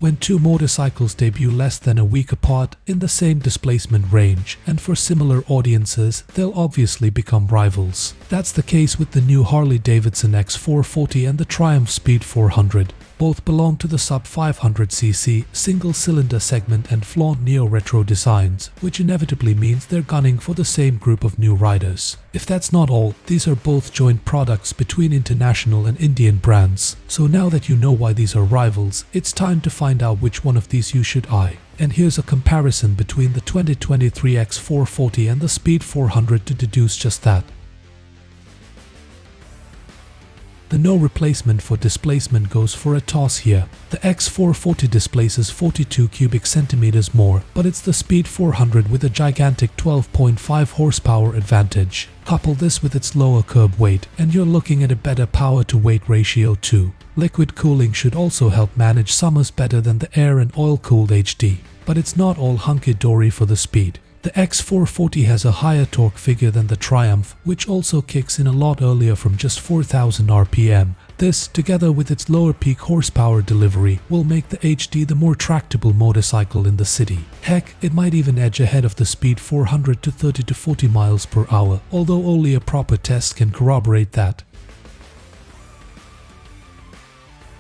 when two motorcycles debut less than a week apart in the same displacement range, and for similar audiences, they'll obviously become rivals. That's the case with the new Harley-Davidson X440 and the Triumph Speed 400. Both belong to the sub-500cc single-cylinder segment and flaunt neo-retro designs, which inevitably means they're gunning for the same group of new riders. If that's not all, these are both joint products between international and Indian brands. So now that you know why these are rivals, it's time to find out which one of these you should eye. And here's a comparison between the 2023 X440 and the Speed 400 to deduce just that. The no replacement for displacement goes for a toss here. The X440 displaces 42 cubic centimeters more, but it's the Speed 400 with a gigantic 12.5 horsepower advantage. Couple this with its lower curb weight, and you're looking at a better power-to-weight ratio too. Liquid cooling should also help manage summers better than the air and oil-cooled HD. But it's not all hunky-dory for the Speed. The X440 has a higher torque figure than the Triumph, which also kicks in a lot earlier from just 4,000 RPM. This, together with its lower peak horsepower delivery, will make the HD the more tractable motorcycle in the city. Heck, it might even edge ahead of the Speed 400 to 30 to 40 miles per hour, although only a proper test can corroborate that.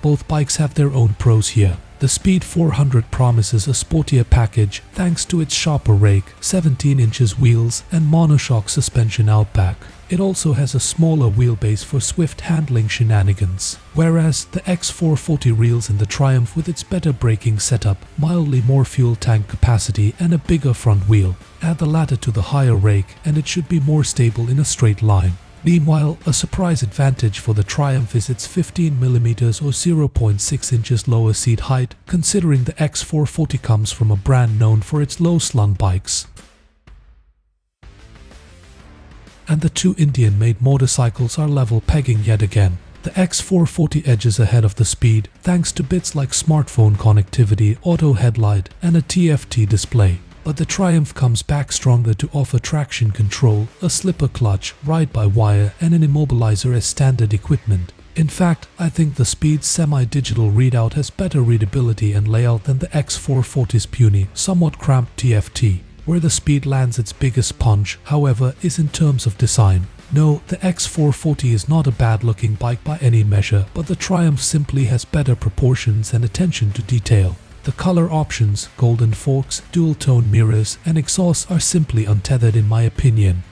Both bikes have their own pros here. The Speed 400 promises a sportier package thanks to its sharper rake, 17 inches wheels and monoshock suspension out back. It also has a smaller wheelbase for swift handling shenanigans, whereas the X440 reels in the Triumph with its better braking setup, mildly more fuel tank capacity and a bigger front wheel. Add the latter to the higher rake and it should be more stable in a straight line. Meanwhile, a surprise advantage for the Triumph is its 15mm or 0.6 inches lower seat height, considering the X440 comes from a brand known for its low-slung bikes. And the two Indian-made motorcycles are level pegging yet again. The X440 edges ahead of the Speed thanks to bits like smartphone connectivity, auto headlight, and a TFT display. But the Triumph comes back stronger to offer traction control, a slipper clutch, ride-by-wire and an immobilizer as standard equipment. In fact, I think the Speed's semi-digital readout has better readability and layout than the X440's puny, somewhat cramped TFT. Where the Speed lands its biggest punch, however, is in terms of design. No, the X440 is not a bad-looking bike by any measure, but the Triumph simply has better proportions and attention to detail. The color options, golden forks, dual-tone mirrors, and exhausts are simply untethered in my opinion.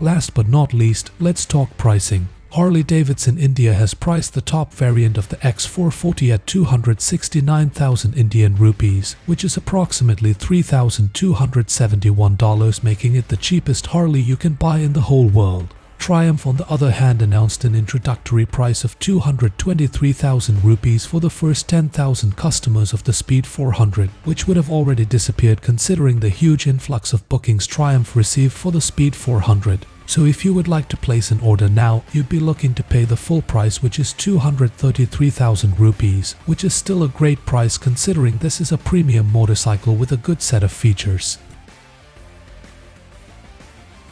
Last but not least, let's talk pricing. Harley-Davidson India has priced the top variant of the X440 at 269,000 Indian rupees, which is approximately $3,271, making it the cheapest Harley you can buy in the whole world. Triumph, on the other hand, announced an introductory price of 223,000 rupees for the first 10,000 customers of the Speed 400, which would have already disappeared considering the huge influx of bookings Triumph received for the Speed 400. So if you would like to place an order now, you'd be looking to pay the full price, which is 233,000 rupees, which is still a great price considering this is a premium motorcycle with a good set of features.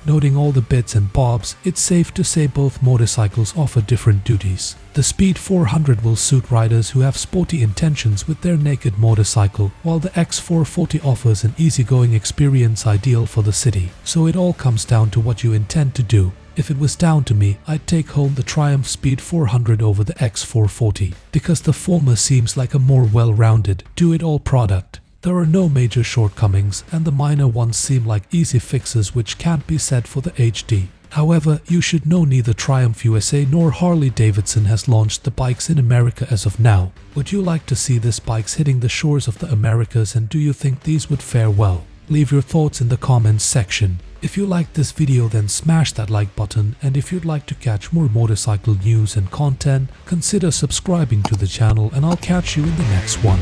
Noting all the bits and bobs, it's safe to say both motorcycles offer different duties. The Speed 400 will suit riders who have sporty intentions with their naked motorcycle, while the X440 offers an easygoing experience ideal for the city. So it all comes down to what you intend to do. If it was down to me, I'd take home the Triumph Speed 400 over the X440, because the former seems like a more well-rounded, do-it-all product. There are no major shortcomings, and the minor ones seem like easy fixes which can't be said for the HD. However, you should know neither Triumph USA nor Harley-Davidson has launched the bikes in America as of now. Would you like to see these bikes hitting the shores of the Americas, and do you think these would fare well? Leave your thoughts in the comments section. If you liked this video, then smash that like button, and if you'd like to catch more motorcycle news and content, consider subscribing to the channel, and I'll catch you in the next one.